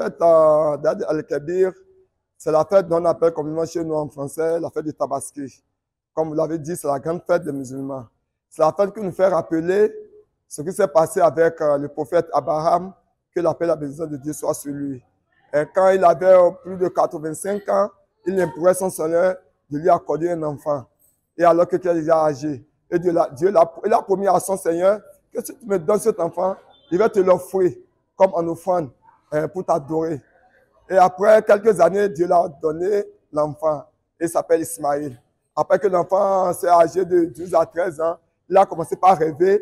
fête d'Aïd al-Kabir, c'est la fête qu'on appelle communément chez nous en français la fête du Tabaski. Comme vous l'avez dit, c'est la grande fête des musulmans. C'est la fête qui nous fait rappeler ce qui s'est passé avec le prophète Abraham, que la paix et la bénédiction de Dieu soit sur lui. Et quand il avait plus de 85 ans, il implorait son Seigneur de lui accorder un enfant. Et alors qu'il était déjà âgé, et Dieu a promis à son Seigneur que si tu me donnes cet enfant, il va te l'offrir comme en offrande pour t'adorer. Et après quelques années, Dieu l'a donné l'enfant. Il s'appelle Ismaël. Après que l'enfant s'est âgé de 12 à 13 ans, il a commencé par rêver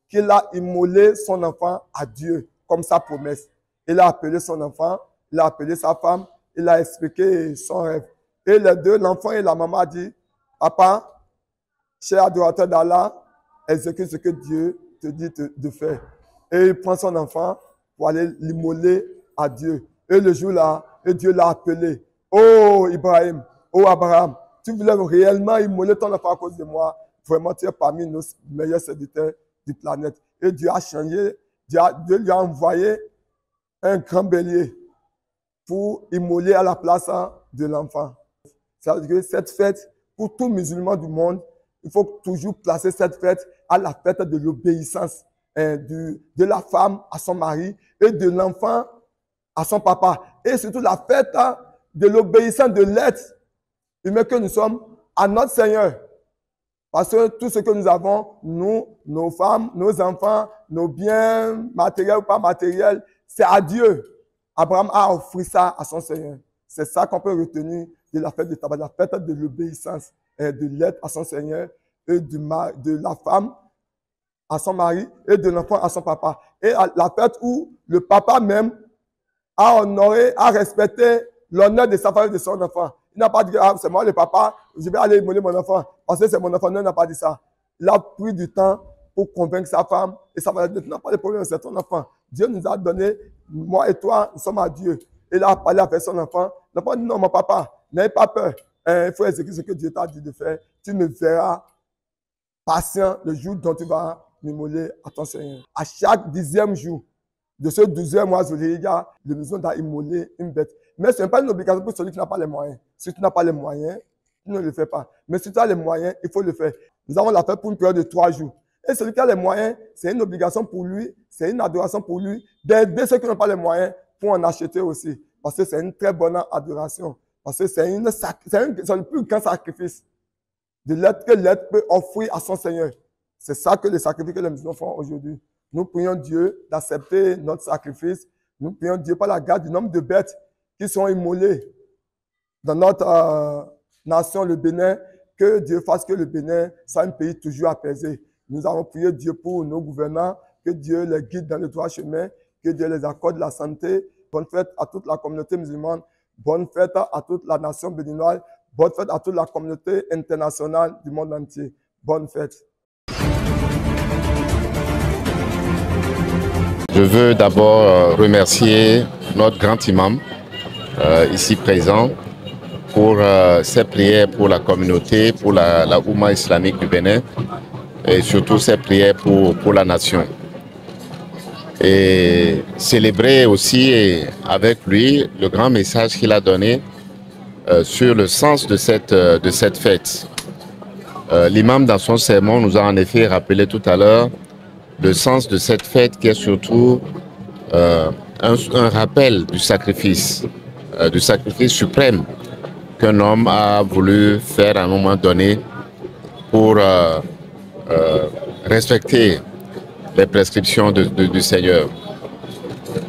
qu'il a immolé son enfant à Dieu, comme sa promesse. Il a appelé son enfant, il a appelé sa femme, il a expliqué son rêve. Et les deux, l'enfant et la maman, ont dit, papa, cher adorateur d'Allah, exécute ce que Dieu te dit de faire. Et il prend son enfant pour aller l'immoler à Dieu. Et le jour-là, Dieu l'a appelé. Oh Ibrahim, oh Abraham, tu voulais réellement immoler ton enfant à cause de moi. Vraiment, tu es parmi nos meilleurs serviteurs du planète. Et Dieu a changé, Dieu lui a envoyé un grand bélier pour immoler à la place de l'enfant. Ça veut dire que cette fête, pour tout musulman du monde, il faut toujours placer cette fête à la fête de l'obéissance de la femme à son mari et de l'enfant à son papa. Et surtout la fête de l'obéissance de l'être humain que nous sommes à notre Seigneur. Parce que tout ce que nous avons, nous, nos femmes, nos enfants, nos biens matériels ou pas matériels, c'est à Dieu. Abraham a offert ça à son Seigneur. C'est ça qu'on peut retenir de la fête de tabac, la fête de l'obéissance, de l'être à son Seigneur, et de la femme à son mari et de l'enfant à son papa. Et la fête où le papa même a honoré, a respecté l'honneur de sa femme et de son enfant. Il n'a pas dit, ah, c'est moi le papa, je vais aller immoler mon enfant, parce que c'est mon enfant. Non, il n'a pas dit ça. Il a pris du temps pour convaincre sa femme, et sa femme a dit, tu n'as pas de problème, c'est ton enfant. Dieu nous a donné, moi et toi, nous sommes à Dieu. Il a parlé avec son enfant. L'enfant dit, non, mon papa, n'aie pas peur. Il faut exécuter ce que Dieu t'a dit de faire. Tu me verras patient le jour dont tu vas m'immoler à ton Seigneur. À chaque 10e jour de ce 12e mois, le musulman doit immoler une bête. Mais ce n'est pas une obligation pour celui qui n'a pas les moyens. Si tu n'as pas les moyens, tu ne le fais pas. Mais si tu as les moyens, il faut le faire. Nous avons la fête pour une période de 3 jours. Et celui qui a les moyens, c'est une obligation pour lui, c'est une adoration pour lui, d'aider ceux qui n'ont pas les moyens pour en acheter aussi. Parce que c'est une très bonne adoration. Parce que c'est le plus grand sacrifice de l'être que l'être peut offrir à son Seigneur. C'est ça que les sacrifices que les musulmans font aujourd'hui. Nous prions Dieu d'accepter notre sacrifice. Nous prions Dieu par la grâce du nombre de bêtes qui sont immolées dans notre nation, le Bénin, que Dieu fasse que le Bénin soit un pays toujours apaisé. Nous avons prié Dieu pour nos gouvernants, que Dieu les guide dans le droit chemin, que Dieu les accorde la santé. Bonne fête à toute la communauté musulmane, bonne fête à toute la nation béninoise, bonne fête à toute la communauté internationale du monde entier. Bonne fête. Je veux d'abord remercier notre grand imam ici présent pour ses prières pour la communauté, pour la Oumma islamique du Bénin et surtout ses prières pour la nation. Et célébrer aussi avec lui le grand message qu'il a donné sur le sens de cette fête. L'imam dans son sermon nous a en effet rappelé tout à l'heure le sens de cette fête qui est surtout un rappel du sacrifice suprême qu'un homme a voulu faire à un moment donné pour respecter les prescriptions du Seigneur.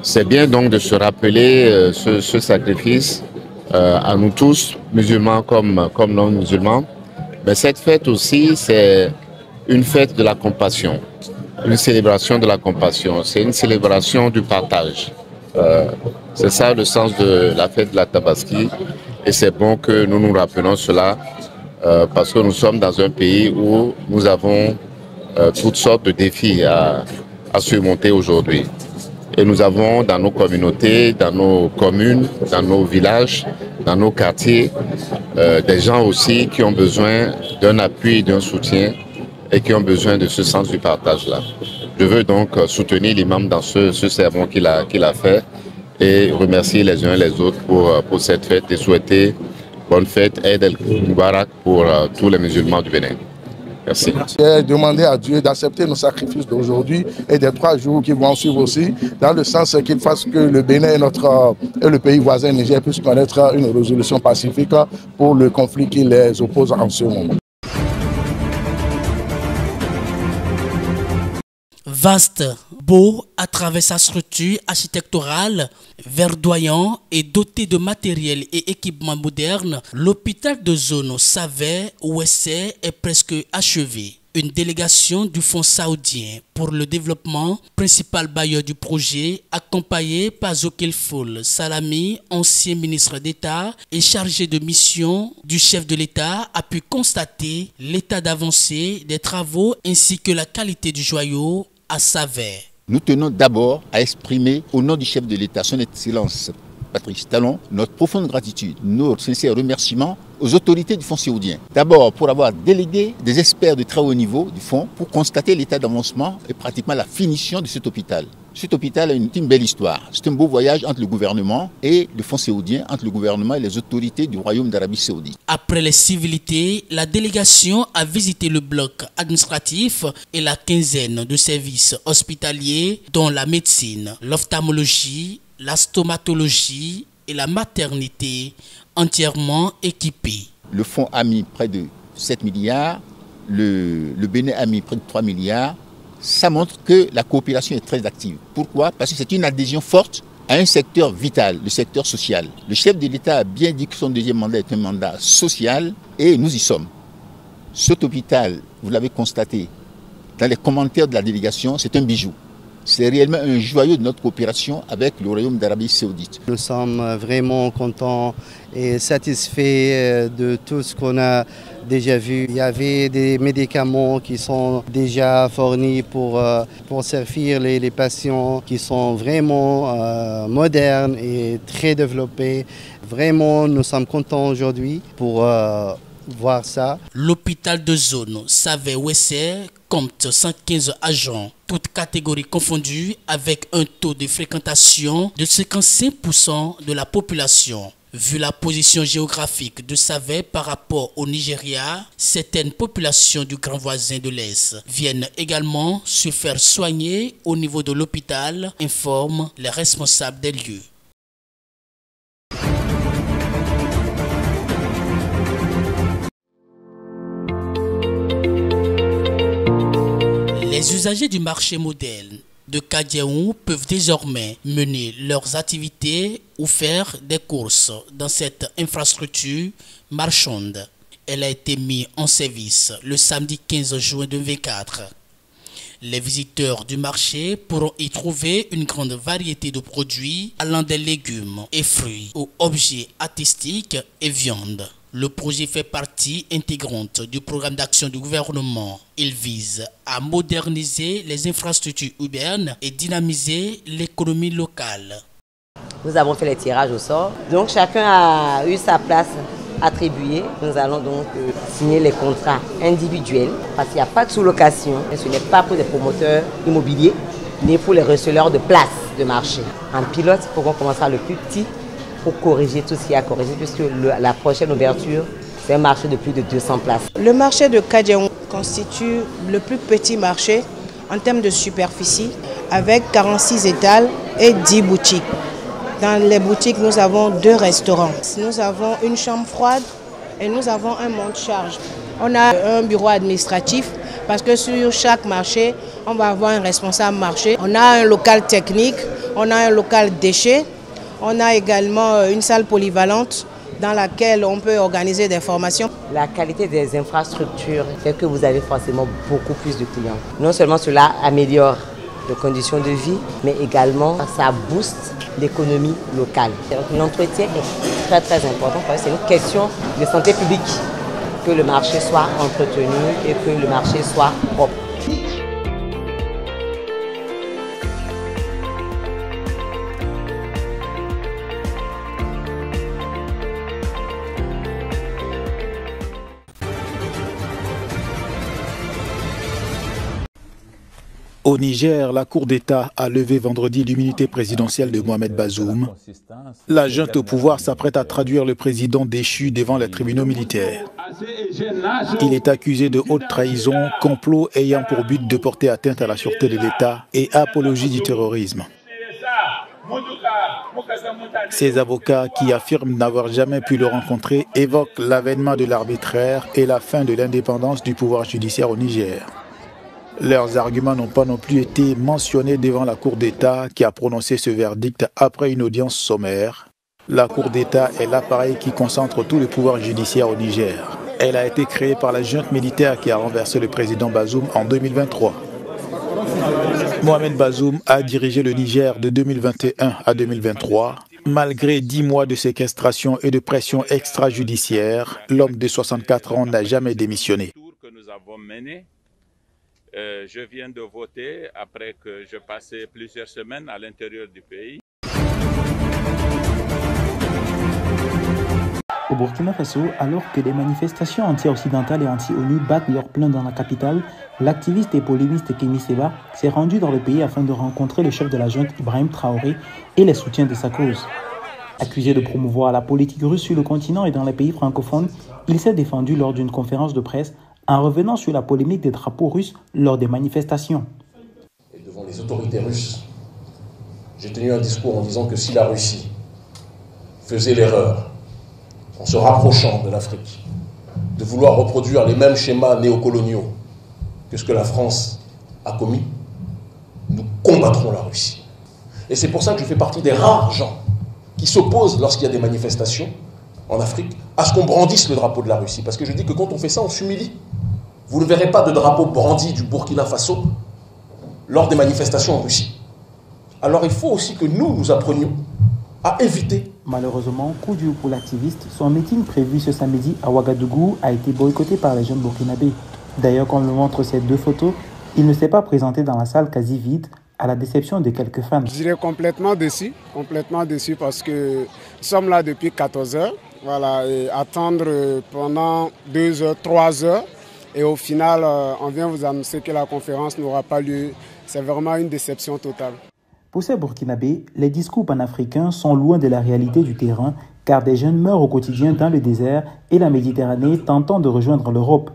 C'est bien donc de se rappeler ce sacrifice à nous tous, musulmans comme non musulmans. Mais cette fête aussi, c'est une fête de la compassion, une célébration de la compassion, c'est une célébration du partage. C'est ça le sens de la fête de la Tabaski et c'est bon que nous nous rappelons cela parce que nous sommes dans un pays où nous avons toutes sortes de défis à surmonter aujourd'hui. Et nous avons dans nos communautés, dans nos communes, dans nos villages, dans nos quartiers, des gens aussi qui ont besoin d'un appui, d'un soutien et qui ont besoin de ce sens du partage-là. Je veux donc soutenir l'imam dans ce sermon qu'il a fait et remercier les uns les autres pour cette fête et souhaiter bonne fête, Eid el-Mubarak pour tous les musulmans du Bénin. Merci. J'ai demandé à Dieu d'accepter nos sacrifices d'aujourd'hui et des 3 jours qui vont suivre aussi, dans le sens qu'il fasse que le Bénin et le pays voisin Niger puissent connaître une résolution pacifique pour le conflit qui les oppose en ce moment. Vaste, beau à travers sa structure architecturale, verdoyant et doté de matériel et équipements modernes, l'hôpital de zone Savait-Ouessé est presque achevé. Une délégation du Fonds saoudien pour le développement, principal bailleur du projet, accompagné par Zokil Foul Salami, ancien ministre d'État et chargé de mission du chef de l'État, a pu constater l'état d'avancée des travaux ainsi que la qualité du joyau à Savait. Nous tenons d'abord à exprimer au nom du chef de l'État, son Excellence Patrice Talon, notre profonde gratitude, notre sincère remerciement aux autorités du Fonds saoudien. D'abord pour avoir délégué des experts de très haut niveau du Fonds pour constater l'état d'avancement et pratiquement la finition de cet hôpital. Cet hôpital a une belle histoire. C'est un beau voyage entre le gouvernement et le Fonds saoudien, entre le gouvernement et les autorités du Royaume d'Arabie Saoudite. Après les civilités, la délégation a visité le bloc administratif et la quinzaine de services hospitaliers, dont la médecine, l'ophtalmologie, la stomatologie et la maternité entièrement équipées. Le Fonds a mis près de 7 milliards, le Bénin a mis près de 3 milliards. Ça montre que la coopération est très active. Pourquoi? Parce que c'est une adhésion forte à un secteur vital, le secteur social. Le chef de l'État a bien dit que son deuxième mandat est un mandat social et nous y sommes. Cet hôpital, vous l'avez constaté, dans les commentaires de la délégation, c'est un bijou. C'est réellement un joyau de notre coopération avec le Royaume d'Arabie Saoudite. Nous sommes vraiment contents et satisfaits de tout ce qu'on a déjà vu. Il y avait des médicaments qui sont déjà fournis pour servir les patients qui sont vraiment modernes et très développés. Vraiment, nous sommes contents aujourd'hui pour voir ça. L'hôpital de zone Savait-Ouessé compte 115 agents, toutes catégories confondues, avec un taux de fréquentation de 55% de la population. Vu la position géographique de Savait par rapport au Nigeria, certaines populations du grand voisin de l'Est viennent également se faire soigner au niveau de l'hôpital, informent les responsables des lieux. Les usagers du marché moderne de Kadiaou peuvent désormais mener leurs activités ou faire des courses dans cette infrastructure marchande. Elle a été mise en service le samedi 15 juin 2024. Les visiteurs du marché pourront y trouver une grande variété de produits allant des légumes et fruits aux objets artistiques et viandes. Le projet fait partie intégrante du programme d'action du gouvernement. Il vise à moderniser les infrastructures urbaines et dynamiser l'économie locale. Nous avons fait les tirages au sort. Donc chacun a eu sa place attribuée. Nous allons donc signer les contrats individuels parce qu'il n'y a pas de sous-location. Ce n'est pas pour les promoteurs immobiliers ni pour les receleurs de places de marché. En pilote, il faut qu'on commence par le plus petit pour corriger tout ce qu'il y a à corriger, puisque la prochaine ouverture, c'est un marché de plus de 200 places. Le marché de Kadiaou constitue le plus petit marché en termes de superficie, avec 46 étals et 10 boutiques. Dans les boutiques, nous avons 2 restaurants. Nous avons une chambre froide et nous avons un monte-charge. On a un bureau administratif parce que sur chaque marché, on va avoir un responsable marché. On a un local technique, on a un local déchets. On a également une salle polyvalente dans laquelle on peut organiser des formations. La qualité des infrastructures fait que vous avez forcément beaucoup plus de clients. Non seulement cela améliore les conditions de vie, mais également ça booste l'économie locale. L'entretien est très très important parce que c'est une question de santé publique, que le marché soit entretenu et que le marché soit propre. Au Niger, la Cour d'État a levé vendredi l'immunité présidentielle de Mohamed Bazoum. La junte au pouvoir s'apprête à traduire le président déchu devant les tribunaux militaires. Il est accusé de haute trahison, complot ayant pour but de porter atteinte à la sûreté de l'État et apologie du terrorisme. Ses avocats, qui affirment n'avoir jamais pu le rencontrer, évoquent l'avènement de l'arbitraire et la fin de l'indépendance du pouvoir judiciaire au Niger. Leurs arguments n'ont pas non plus été mentionnés devant la Cour d'État qui a prononcé ce verdict après une audience sommaire. La Cour d'État est l'appareil qui concentre tout le pouvoir judiciaire au Niger. Elle a été créée par la junte militaire qui a renversé le président Bazoum en 2023. Mohamed Bazoum a dirigé le Niger de 2021 à 2023. Malgré 10 mois de séquestration et de pression extrajudiciaire, l'homme de 64 ans n'a jamais démissionné. Je viens de voter après que je passais plusieurs semaines à l'intérieur du pays. Au Burkina Faso, alors que des manifestations anti-occidentales et anti-ONU battent leur plein dans la capitale, l'activiste et polémiste Kémi Séba s'est rendu dans le pays afin de rencontrer le chef de la junte Ibrahim Traoré et les soutiens de sa cause. Accusé de promouvoir la politique russe sur le continent et dans les pays francophones, il s'est défendu lors d'une conférence de presse en revenant sur la polémique des drapeaux russes lors des manifestations. Et devant les autorités russes, j'ai tenu un discours en disant que si la Russie faisait l'erreur, en se rapprochant de l'Afrique, de vouloir reproduire les mêmes schémas néocoloniaux que ce que la France a commis, nous combattrons la Russie. Et c'est pour ça que je fais partie des rares gens qui s'opposent, lorsqu'il y a des manifestations en Afrique, à ce qu'on brandisse le drapeau de la Russie. Parce que je dis que quand on fait ça, on s'humilie. Vous ne verrez pas de drapeau brandi du Burkina Faso lors des manifestations en Russie. Alors il faut aussi que nous apprenions à éviter. Malheureusement, coup dur pour l'activiste, son meeting prévu ce samedi à Ouagadougou a été boycotté par les jeunes burkinabés. D'ailleurs, comme le montrent ces deux photos, il ne s'est pas présenté dans la salle quasi vide, à la déception de quelques fans. Je dirais complètement déçu parce que nous sommes là depuis 14 heures. Voilà, et attendre pendant 2 heures, 3 heures. Et au final, on vient vous annoncer que la conférence n'aura pas lieu. C'est vraiment une déception totale. Pour ces Burkinabés, les discours panafricains sont loin de la réalité du terrain, car des jeunes meurent au quotidien dans le désert et la Méditerranée tentant de rejoindre l'Europe.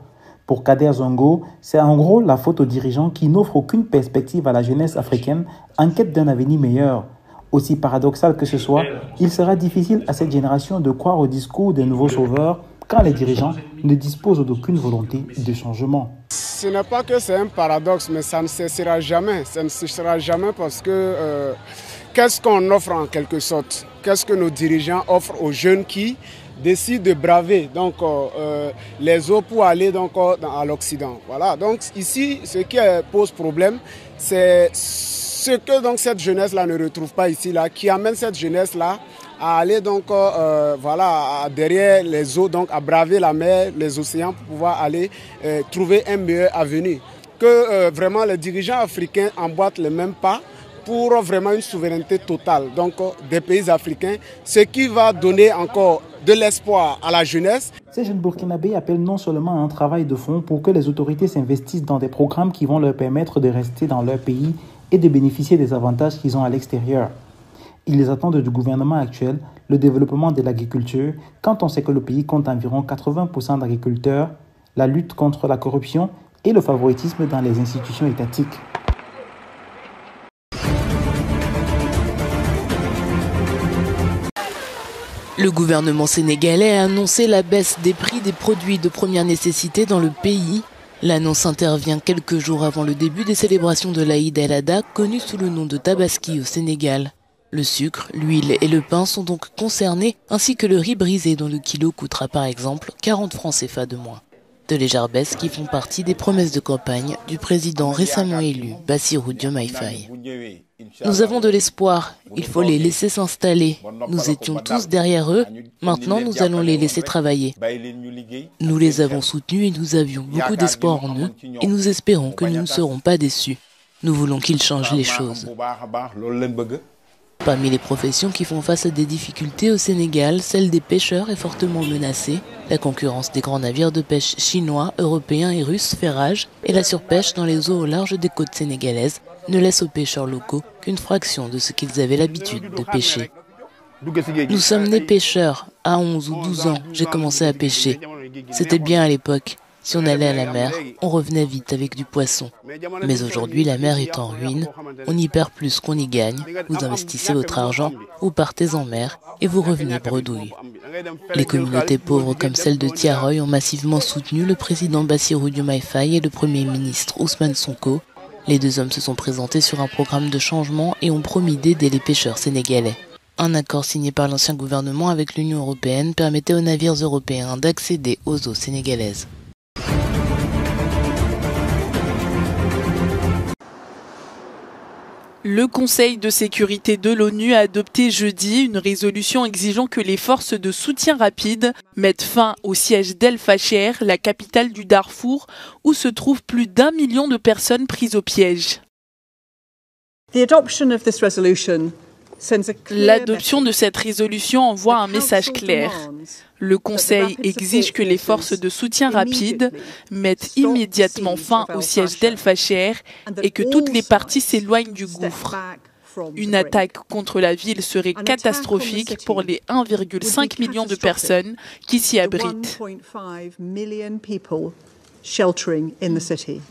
Pour Kader Zongo, c'est en gros la faute aux dirigeants qui n'offrent aucune perspective à la jeunesse africaine en quête d'un avenir meilleur. Aussi paradoxal que ce soit, il sera difficile à cette génération de croire au discours des nouveaux sauveurs quand les dirigeants ne disposent d'aucune volonté de changement. Ce n'est pas que c'est un paradoxe, mais ça ne cessera jamais. Ça ne cessera jamais parce que qu'est-ce qu'on offre en quelque sorte? Qu'est-ce que nos dirigeants offrent aux jeunes qui décident de braver les eaux pour aller à l'Occident? Voilà. Donc ici, ce qui pose problème, c'est ce que cette jeunesse-là ne retrouve pas ici, qui amène cette jeunesse-là à aller derrière les eaux, à braver la mer, les océans pour pouvoir aller trouver un meilleur avenir. Que vraiment les dirigeants africains emboîtent les mêmes pas pour vraiment une souveraineté totale des pays africains, ce qui va donner encore de l'espoir à la jeunesse. Ces jeunes burkinabés appellent non seulement à un travail de fond pour que les autorités s'investissent dans des programmes qui vont leur permettre de rester dans leur pays et de bénéficier des avantages qu'ils ont à l'extérieur. Ils attendent du gouvernement actuel le développement de l'agriculture quand on sait que le pays compte environ 80% d'agriculteurs, la lutte contre la corruption et le favoritisme dans les institutions étatiques. Le gouvernement sénégalais a annoncé la baisse des prix des produits de première nécessité dans le pays. L'annonce intervient quelques jours avant le début des célébrations de l'Aïd el-Adha, connu sous le nom de Tabaski au Sénégal. Le sucre, l'huile et le pain sont donc concernés, ainsi que le riz brisé dont le kilo coûtera par exemple 40 francs CFA de moins. De légères baisses qui font partie des promesses de campagne du président récemment élu, Bassirou Diomaye Faye. Nous avons de l'espoir, il faut les laisser s'installer. Nous étions tous derrière eux, maintenant nous allons les laisser travailler. Nous les avons soutenus et nous avions beaucoup d'espoir en eux et nous espérons que nous ne serons pas déçus. Nous voulons qu'ils changent les choses. Parmi les professions qui font face à des difficultés au Sénégal, celle des pêcheurs est fortement menacée. La concurrence des grands navires de pêche chinois, européens et russes fait rage et la surpêche dans les eaux au large des côtes sénégalaises ne laisse aux pêcheurs locaux qu'une fraction de ce qu'ils avaient l'habitude de pêcher. Nous sommes nés pêcheurs. À 11 ou 12 ans, j'ai commencé à pêcher. C'était bien à l'époque. Si on allait à la mer, on revenait vite avec du poisson. Mais aujourd'hui, la mer est en ruine. On y perd plus qu'on y gagne. Vous investissez votre argent, vous partez en mer et vous revenez bredouille. Les communautés pauvres comme celle de Tiaroy ont massivement soutenu le président Bassirou Diomaye Faye et le premier ministre Ousmane Sonko. Les deux hommes se sont présentés sur un programme de changement et ont promis d'aider les pêcheurs sénégalais. Un accord signé par l'ancien gouvernement avec l'Union européenne permettait aux navires européens d'accéder aux eaux sénégalaises. Le Conseil de sécurité de l'ONU a adopté jeudi une résolution exigeant que les forces de soutien rapide mettent fin au siège d'El Fasher, la capitale du Darfour, où se trouvent plus d'1 million de personnes prises au piège. L'adoption de cette résolution envoie un message clair. Le Conseil exige que les forces de soutien rapide mettent immédiatement fin au siège d'El Fasher et que toutes les parties s'éloignent du gouffre. Une attaque contre la ville serait catastrophique pour les 1,5 million de personnes qui s'y abritent.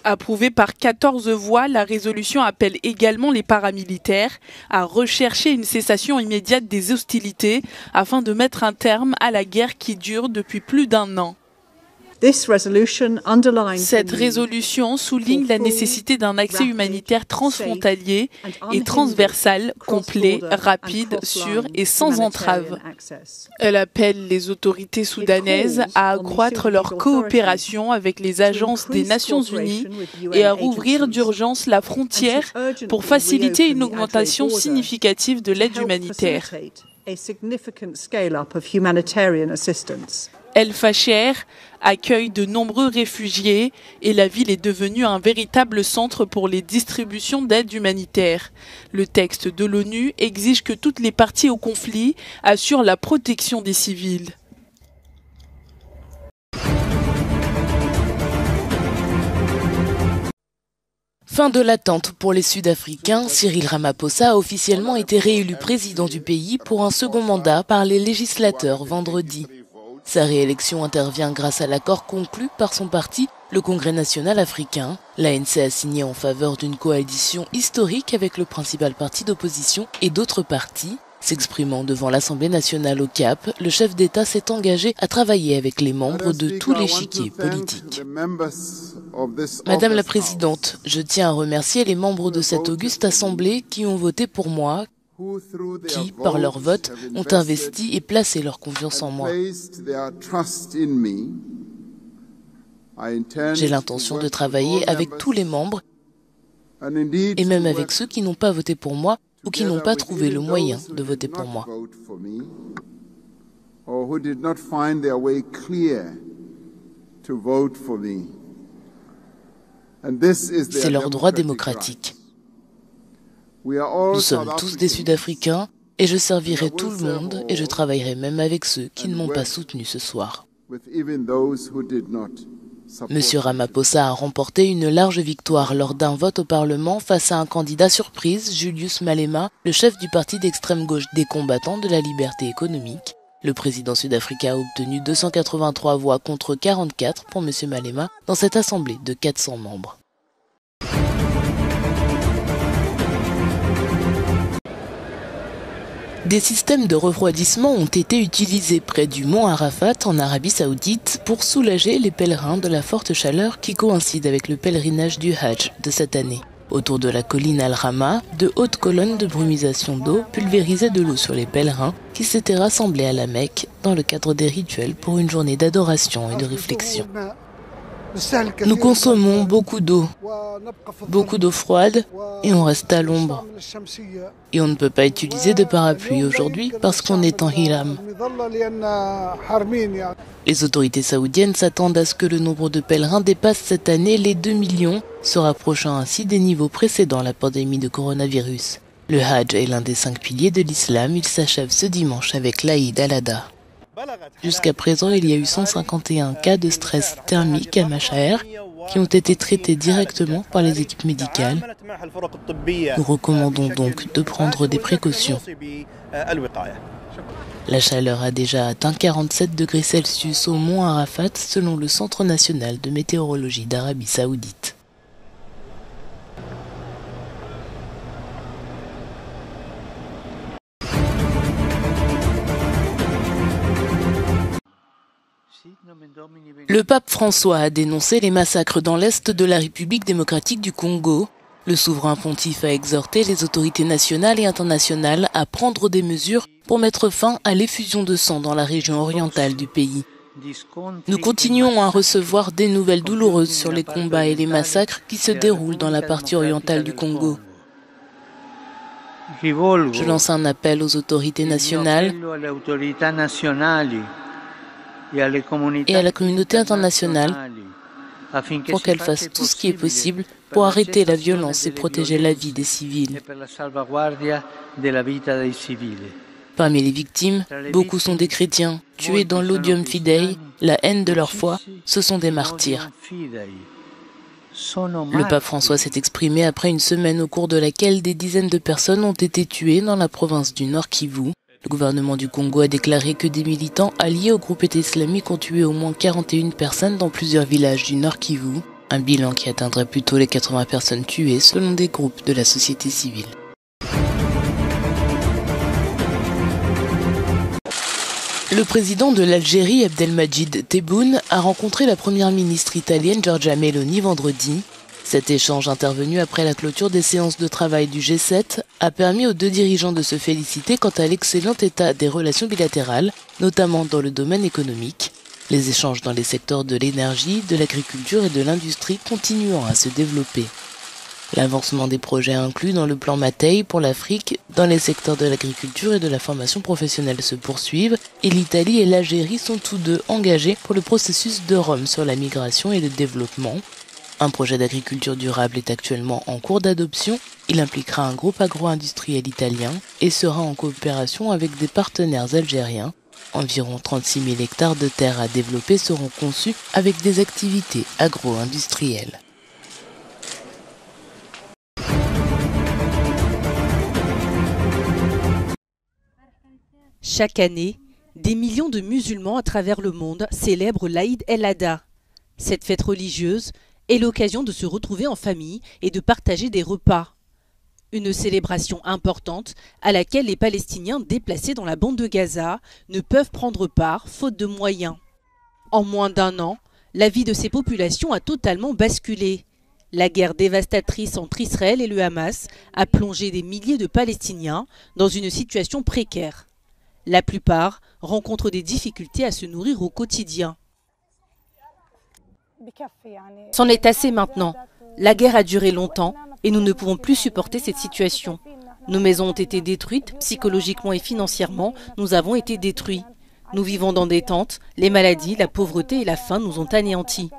Approuvée par 14 voix, la résolution appelle également les paramilitaires à rechercher une cessation immédiate des hostilités afin de mettre un terme à la guerre qui dure depuis plus d'1 an. Cette résolution souligne la nécessité d'un accès humanitaire transfrontalier et transversal, complet, rapide, sûr et sans entrave. Elle appelle les autorités soudanaises à accroître leur coopération avec les agences des Nations Unies et à rouvrir d'urgence la frontière pour faciliter une augmentation significative de l'aide humanitaire. El Fasher accueille de nombreux réfugiés et la ville est devenue un véritable centre pour les distributions d'aide humanitaire. Le texte de l'ONU exige que toutes les parties au conflit assurent la protection des civils. Fin de l'attente pour les Sud-Africains, Cyril Ramaphosa a officiellement été réélu président du pays pour un second mandat par les législateurs vendredi. Sa réélection intervient grâce à l'accord conclu par son parti, le Congrès national africain. L'ANC a signé en faveur d'une coalition historique avec le principal parti d'opposition et d'autres partis. S'exprimant devant l'Assemblée nationale au Cap, le chef d'État s'est engagé à travailler avec les membres de tout l'échiquier politique. Madame la Présidente, je tiens à remercier les membres de cette auguste Assemblée qui ont voté pour moi, qui, par leur vote, ont investi et placé leur confiance en moi. J'ai l'intention de travailler avec tous les membres et même avec ceux qui n'ont pas voté pour moi ou qui n'ont pas trouvé le moyen de voter pour moi. C'est leur droit démocratique. Nous sommes tous des Sud-Africains et je servirai tout le monde et je travaillerai même avec ceux qui ne m'ont pas soutenu ce soir. Monsieur Ramaphosa a remporté une large victoire lors d'un vote au Parlement face à un candidat surprise, Julius Malema, le chef du parti d'extrême gauche des combattants de la liberté économique. Le président sud-africain a obtenu 283 voix contre 44 pour monsieur Malema dans cette assemblée de 400 membres. Des systèmes de refroidissement ont été utilisés près du mont Arafat en Arabie Saoudite pour soulager les pèlerins de la forte chaleur qui coïncide avec le pèlerinage du Hajj de cette année. Autour de la colline Al-Rama, de hautes colonnes de brumisation d'eau pulvérisaient de l'eau sur les pèlerins qui s'étaient rassemblés à la Mecque dans le cadre des rituels pour une journée d'adoration et de réflexion. Nous consommons beaucoup d'eau froide et on reste à l'ombre. Et on ne peut pas utiliser de parapluie aujourd'hui parce qu'on est en hiram. Les autorités saoudiennes s'attendent à ce que le nombre de pèlerins dépasse cette année les 2 millions, se rapprochant ainsi des niveaux précédant la pandémie de coronavirus. Le Hajj est l'un des 5 piliers de l'islam. Il s'achève ce dimanche avec l'Aïd al-Adha. Jusqu'à présent, il y a eu 151 cas de stress thermique à Machaer qui ont été traités directement par les équipes médicales. Nous recommandons donc de prendre des précautions. La chaleur a déjà atteint 47 degrés Celsius au mont Arafat selon le Centre national de météorologie d'Arabie Saoudite. Le pape François a dénoncé les massacres dans l'est de la République démocratique du Congo. Le souverain pontife a exhorté les autorités nationales et internationales à prendre des mesures pour mettre fin à l'effusion de sang dans la région orientale du pays. Nous continuons à recevoir des nouvelles douloureuses sur les combats et les massacres qui se déroulent dans la partie orientale du Congo. Je lance un appel aux autorités nationales et à la communauté internationale pour qu'elle fasse tout ce qui est possible pour arrêter la violence et protéger la vie des civils. Parmi les victimes, beaucoup sont des chrétiens, tués dans l'odium fidei, la haine de leur foi, ce sont des martyrs. Le pape François s'est exprimé après une semaine au cours de laquelle des dizaines de personnes ont été tuées dans la province du Nord Kivu. Le gouvernement du Congo a déclaré que des militants alliés au groupe État islamique ont tué au moins 41 personnes dans plusieurs villages du Nord Kivu, un bilan qui atteindrait plutôt les 80 personnes tuées selon des groupes de la société civile. Le président de l'Algérie, Abdelmadjid Tebboune, a rencontré la première ministre italienne Giorgia Meloni vendredi. Cet échange intervenu après la clôture des séances de travail du G7 a permis aux deux dirigeants de se féliciter quant à l'excellent état des relations bilatérales, notamment dans le domaine économique. Les échanges dans les secteurs de l'énergie, de l'agriculture et de l'industrie continuant à se développer. L'avancement des projets inclus dans le plan Matei pour l'Afrique, dans les secteurs de l'agriculture et de la formation professionnelle se poursuivent et l'Italie et l'Algérie sont tous deux engagés pour le processus de Rome sur la migration et le développement. Un projet d'agriculture durable est actuellement en cours d'adoption. Il impliquera un groupe agro-industriel italien et sera en coopération avec des partenaires algériens. Environ 36 000 hectares de terres à développer seront conçus avec des activités agro-industrielles. Chaque année, des millions de musulmans à travers le monde célèbrent l'Aïd el-Adha. Cette fête religieuse est l'occasion de se retrouver en famille et de partager des repas. Une célébration importante à laquelle les Palestiniens déplacés dans la bande de Gaza ne peuvent prendre part faute de moyens. En moins d'un an, la vie de ces populations a totalement basculé. La guerre dévastatrice entre Israël et le Hamas a plongé des milliers de Palestiniens dans une situation précaire. La plupart rencontrent des difficultés à se nourrir au quotidien. C'en est assez maintenant. La guerre a duré longtemps et nous ne pouvons plus supporter cette situation. Nos maisons ont été détruites, psychologiquement et financièrement, nous avons été détruits. Nous vivons dans des tentes, les maladies, la pauvreté et la faim nous ont anéantis.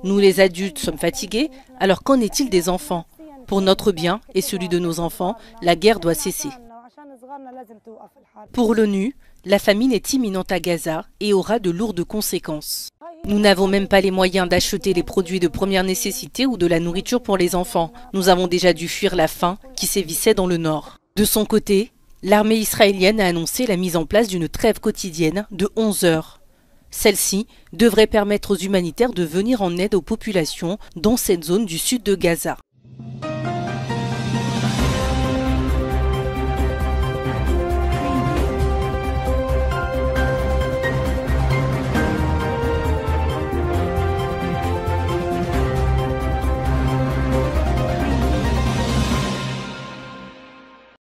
Nous les adultes sommes fatigués, alors qu'en est-il des enfants? Pour notre bien et celui de nos enfants, la guerre doit cesser. Pour l'ONU, la famine est imminente à Gaza et aura de lourdes conséquences. Nous n'avons même pas les moyens d'acheter les produits de première nécessité ou de la nourriture pour les enfants. Nous avons déjà dû fuir la faim qui sévissait dans le nord. De son côté, l'armée israélienne a annoncé la mise en place d'une trêve quotidienne de 11 heures. Celle-ci devrait permettre aux humanitaires de venir en aide aux populations dans cette zone du sud de Gaza.